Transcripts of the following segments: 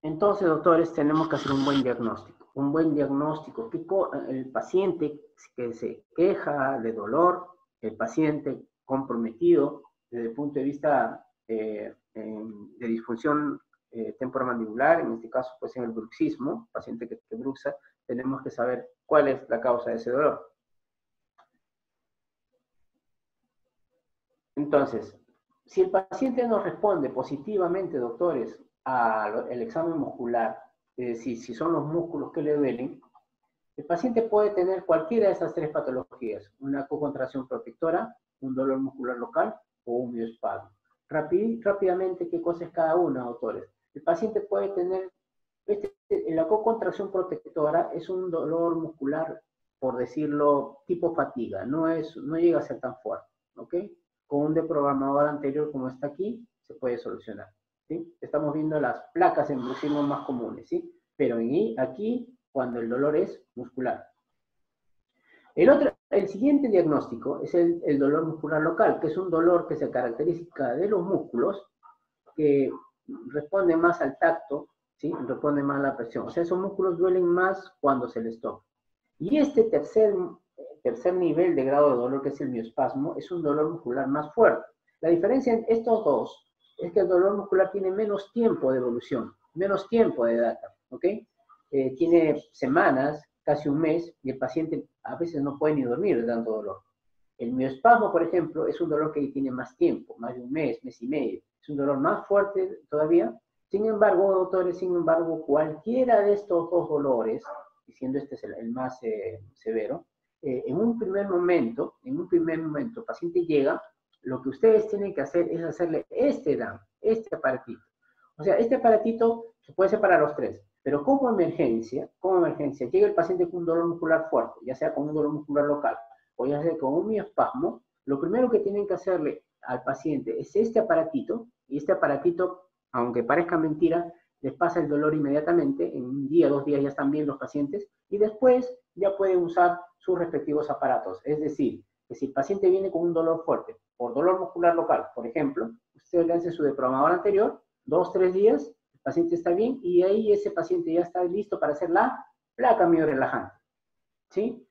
Entonces, doctores, tenemos que hacer un buen diagnóstico. Un buen diagnóstico. El paciente que se queja de dolor, el paciente comprometido desde el punto de vista de disfunción temporomandibular, en este caso, pues en el bruxismo, paciente que bruxa, tenemos que saber cuál es la causa de ese dolor. Entonces, si el paciente nos responde positivamente, doctores, al examen muscular, es decir, si son los músculos que le duelen, el paciente puede tener cualquiera de esas tres patologías, una cocontracción protectora, un dolor muscular local o un mioespasmo. Rápidamente, ¿qué cosa es cada una, doctores? El paciente puede tener, la cocontracción protectora es un dolor muscular, por decirlo, tipo fatiga, no llega a ser tan fuerte, ¿ok? Con un deprogramador anterior como está aquí, se puede solucionar, ¿sí? Estamos viendo las placas en bruxismo más comunes, ¿sí? Pero aquí, cuando el dolor es muscular. El siguiente diagnóstico es el dolor muscular local, que es un dolor que se caracteriza de los músculos, que responde más al tacto, ¿sí? Responde más a la presión. O sea, esos músculos duelen más cuando se les toca. Y este tercer nivel de grado de dolor, que es el mioespasmo, es un dolor muscular más fuerte. La diferencia en estos dos es que el dolor muscular tiene menos tiempo de evolución, menos tiempo de data, ¿ok? Tiene semanas, casi un mes, y el paciente a veces no puede ni dormir de tanto dolor. El mioespasmo, por ejemplo, es un dolor que tiene más tiempo, más de un mes, mes y medio. Es un dolor más fuerte todavía. Sin embargo, doctores, cualquiera de estos dos dolores, y siendo este el más severo, en un primer momento, el paciente llega, lo que ustedes tienen que hacer es hacerle este DAM, este aparatito. O sea, este aparatito se puede ser para los tres, pero como emergencia, llega el paciente con un dolor muscular fuerte, ya sea con un dolor muscular local, o ya sea con un mioespasmo, lo primero que tienen que hacerle al paciente es este aparatito, y este aparatito, aunque parezca mentira, les pasa el dolor inmediatamente, en un día, 2 días ya están bien los pacientes, y después ya pueden usar sus respectivos aparatos. Es decir, que si el paciente viene con un dolor fuerte, por dolor muscular local, por ejemplo, usted le hace su deprogramador anterior, 2, 3 días, el paciente está bien, y ahí ese paciente ya está listo para hacer la placa miorelajante, ¿sí?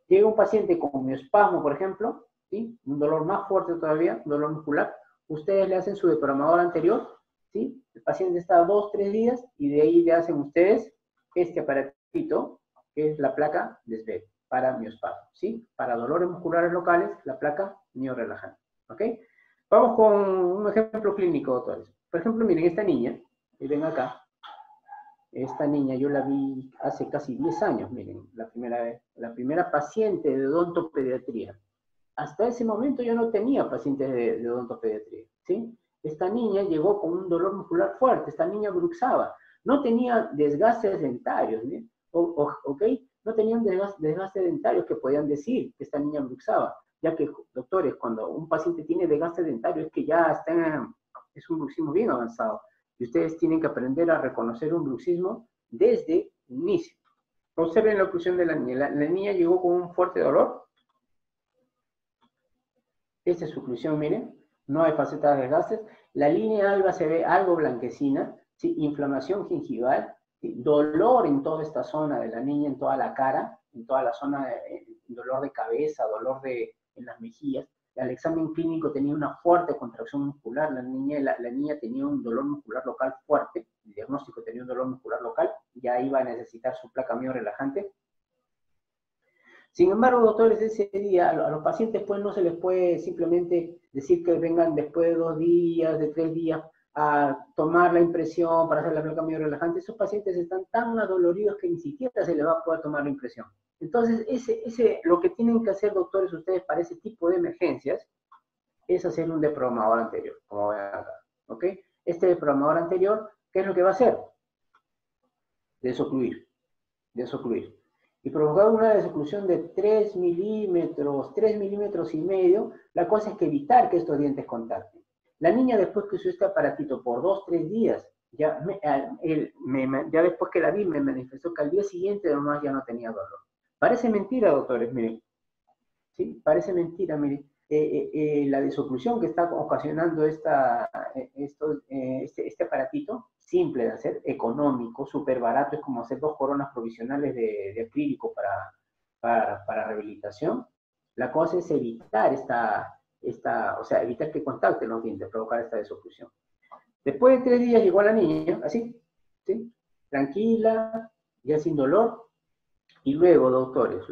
Llega un paciente con mioespasmo, por ejemplo, ¿sí? Un dolor más fuerte todavía, un dolor muscular, ustedes le hacen su deprogramador anterior, ¿sí? El paciente está 2, 3 días y de ahí le hacen ustedes este aparatito, que es la placa DESVED para mioespasmo, ¿sí? Para dolores musculares locales, la placa miorelajante, ¿ok? Vamos con un ejemplo clínico, doctores. Por ejemplo, miren, esta niña, y ven acá, esta niña yo la vi hace casi 10 años, miren, la primera paciente de odontopediatría. Hasta ese momento yo no tenía pacientes de odontopediatría, ¿sí? Esta niña llegó con un dolor muscular fuerte, esta niña bruxaba, no tenía desgastes dentarios, ¿sí? ¿Ok? No tenían desgastes dentarios que podían decir que esta niña bruxaba, ya que, doctores, cuando un paciente tiene desgaste dentario es que ya es un bruxismo bien avanzado. Y ustedes tienen que aprender a reconocer un bruxismo desde el inicio. Observen la oclusión de la niña. La niña llegó con un fuerte dolor. Esta es su oclusión, miren. No hay facetas de desgastes. La línea alba se ve algo blanquecina. ¿Sí? Inflamación gingival. ¿Sí? Dolor en toda esta zona de la niña, en toda la cara, en toda la zona, dolor de cabeza, dolor en las mejillas. Al examen clínico tenía una fuerte contracción muscular, la niña tenía un dolor muscular local fuerte, el diagnóstico tenía un dolor muscular local, ya iba a necesitar su placa miorelajante. Sin embargo, doctores, ese día a los pacientes pues no se les puede simplemente decir que vengan después de 2 días, de 3 días, a tomar la impresión para hacer la placa miorelajante. Esos pacientes están tan adoloridos que ni siquiera se les va a poder tomar la impresión. Entonces, lo que tienen que hacer, doctores, ustedes para ese tipo de emergencias, es hacer un deprogramador anterior, como ven acá, ¿ok? Este deprogramador anterior, ¿qué es lo que va a hacer? Desocluir. Y provocar una desoclusión de 3 milímetros, 3 milímetros y medio. La cosa es que evitar que estos dientes contacten. La niña, después que usó este aparatito por 2, 3 días, ya después que la vi, me manifestó que al día siguiente nomás ya no tenía dolor. Parece mentira, doctores, miren. ¿Sí? Parece mentira, miren. la desoclusión que está ocasionando este aparatito, simple de hacer, económico, súper barato, es como hacer 2 coronas provisionales de acrílico para rehabilitación. La cosa es evitar o sea, evitar que contacten los dientes, provocar esta desoclusión. Después de 3 días llegó la niña, así, ¿sí? Tranquila, ya sin dolor. Y luego, doctores,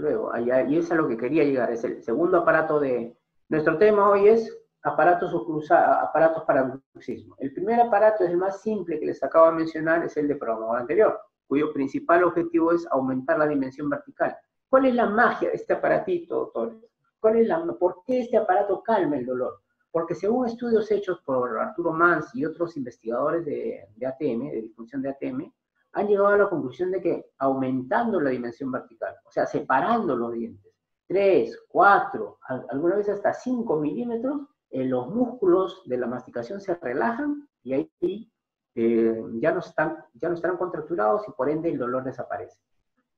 y es a lo que quería llegar, es el segundo aparato de... Nuestro tema hoy es aparatos para bruxismo. El primer aparato es el más simple que les acabo de mencionar, es el de programador anterior, cuyo principal objetivo es aumentar la dimensión vertical. ¿Cuál es la magia de este aparatito, doctores? ¿Por qué este aparato calma el dolor? Porque según estudios hechos por Arturo Mans y otros investigadores de ATM, de disfunción de ATM, han llegado a la conclusión de que aumentando la dimensión vertical, o sea, separando los dientes, 3, 4, alguna vez hasta 5 milímetros, los músculos de la masticación se relajan y ahí ya no estarán contracturados y por ende el dolor desaparece.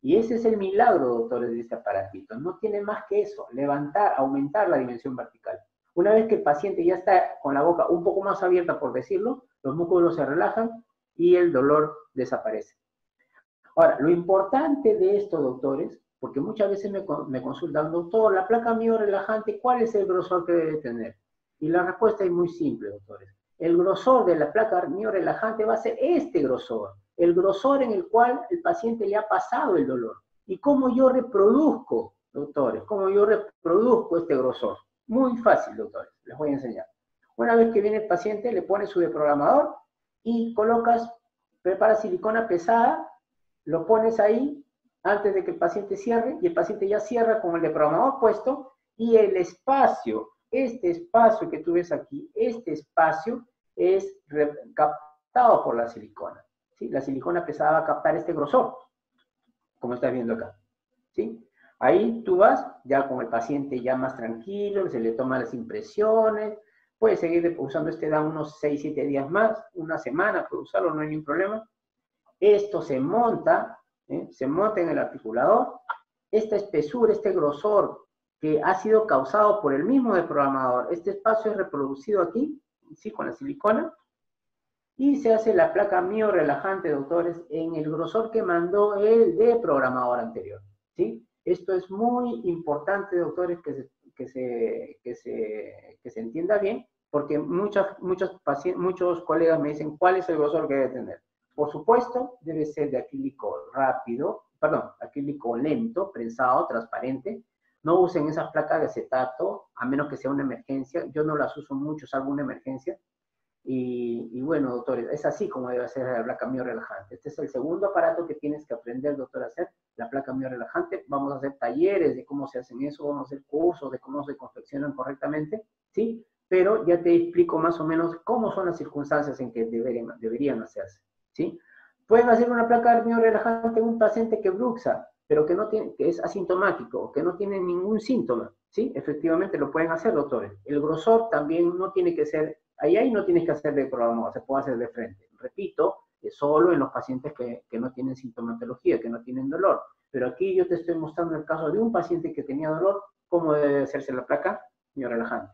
Y ese es el milagro, doctores, de este aparatito. No tiene más que eso, aumentar la dimensión vertical. Una vez que el paciente ya está con la boca un poco más abierta, por decirlo, los músculos se relajan y el dolor desaparece. Ahora, lo importante de esto, doctores, porque muchas veces me consultan, doctor, la placa miorelajante, ¿cuál es el grosor que debe tener? Y la respuesta es muy simple, doctores. El grosor de la placa miorelajante va a ser este grosor, el grosor en el cual el paciente le ha pasado el dolor. ¿Y cómo yo reproduzco, doctores? ¿Cómo yo reproduzco este grosor? Muy fácil, doctores, les voy a enseñar. Una vez que viene el paciente, le pones su deprogramador y preparas silicona pesada, lo pones ahí antes de que el paciente cierre, y el paciente ya cierra con el deprogramador puesto, y el espacio, este espacio que tú ves aquí, este espacio es captado por la silicona, ¿sí? La silicona pesada va a captar este grosor, como estás viendo acá, ¿sí? Ahí tú vas ya con el paciente ya más tranquilo, se le toman las impresiones, puede seguir usando este DAM unos 6, 7 días más, una semana, puede usarlo, no hay ningún problema. Esto se monta en el articulador, esta espesura, este grosor que ha sido causado por el mismo deprogramador, este espacio es reproducido aquí, ¿sí? Con la silicona, y se hace la placa miorelajante, doctores, en el grosor que mandó el deprogramador anterior, ¿sí? Esto es muy importante, doctores, que se entienda bien, porque muchos colegas me dicen, ¿cuál es el grosor que debe tener? Por supuesto, debe ser de acrílico acrílico lento, prensado, transparente. No usen esas placas de acetato, a menos que sea una emergencia. Yo no las uso mucho, salvo una emergencia. Y bueno, doctores, es así como debe ser la placa miorelajante. Este es el segundo aparato que tienes que aprender, doctor, a hacer, la placa miorelajante. Vamos a hacer talleres de cómo se hacen eso, vamos a hacer cursos de cómo se confeccionan correctamente, ¿sí? Pero ya te explico más o menos cómo son las circunstancias en que deberían hacerse, ¿sí? Pueden hacer una placa miorelajante en un paciente que bruxa, pero que es asintomático, que no tiene ningún síntoma, ¿sí? Efectivamente lo pueden hacer, doctores. El grosor también no tiene que ser, ahí no tienes que hacer de programador, se puede hacer de frente. Repito, solo en los pacientes que no tienen sintomatología, que no tienen dolor. Pero aquí yo te estoy mostrando el caso de un paciente que tenía dolor, cómo debe hacerse la placa miorelajante.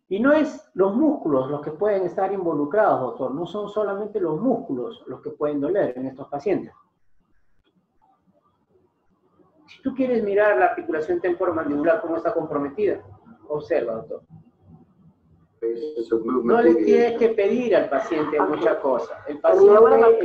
Y no es los músculos los que pueden estar involucrados, doctor, no son solamente los músculos los que pueden doler en estos pacientes. Si tú quieres mirar la articulación temporomandibular, cómo está comprometida, observa, doctor. No le tienes que pedir al paciente mucha cosa. El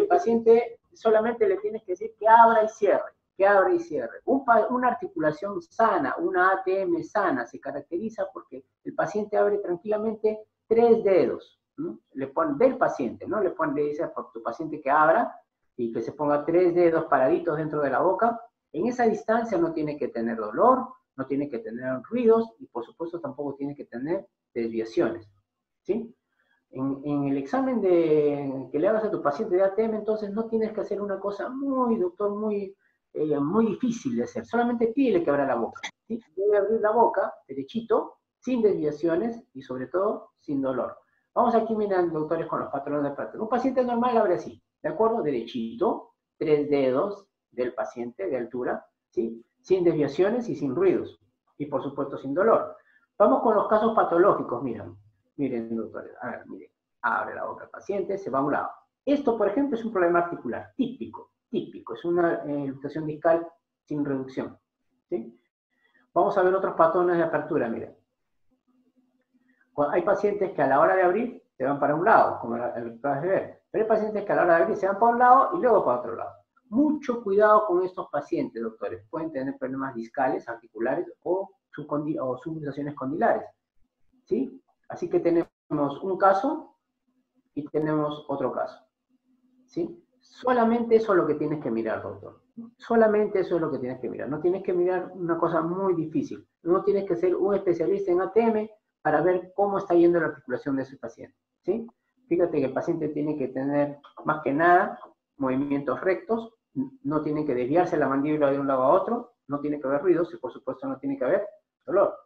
paciente solamente le tienes que decir que abra y cierre, que abra y cierre. Una articulación sana, una ATM sana, se caracteriza porque el paciente abre tranquilamente 3 dedos, ¿no? Del paciente, ¿no? Le dice a tu paciente que abra y que se ponga 3 dedos paraditos dentro de la boca. En esa distancia no tiene que tener dolor, no tiene que tener ruidos y por supuesto tampoco tiene que tener desviaciones, ¿sí? En el examen que le hagas a tu paciente de ATM, entonces no tienes que hacer una cosa muy difícil de hacer, solamente pídele que abra la boca, ¿sí? Debe abrir la boca derechito, sin desviaciones y sobre todo sin dolor. Vamos aquí mirando, doctores, con los patrones de práctica. Un paciente normal abre así, ¿de acuerdo? Derechito, 3 dedos del paciente de altura, ¿sí? Sin desviaciones y sin ruidos. y por supuesto sin dolor. Vamos con los casos patológicos, miren doctores, a ver, miren, abre la boca el paciente, se va a un lado. Esto, por ejemplo, es un problema articular, típico, es una luxación discal sin reducción, ¿sí? Vamos a ver otros patrones de apertura, miren. Hay pacientes que a la hora de abrir se van para un lado, como el que acabas de ver, pero hay pacientes que a la hora de abrir se van para un lado y luego para otro lado. Mucho cuidado con estos pacientes, doctores. Pueden tener problemas discales, articulares o subluxaciones condilares, ¿sí? Así que tenemos un caso y tenemos otro caso, ¿sí? Solamente eso es lo que tienes que mirar, doctor. Solamente eso es lo que tienes que mirar. No tienes que mirar una cosa muy difícil. No tienes que ser un especialista en ATM para ver cómo está yendo la articulación de ese paciente, ¿sí? Fíjate que el paciente tiene que tener, más que nada, movimientos rectos, no tiene que desviarse la mandíbula de un lado a otro, no tiene que haber ruidos y por supuesto no tiene que haber dolor.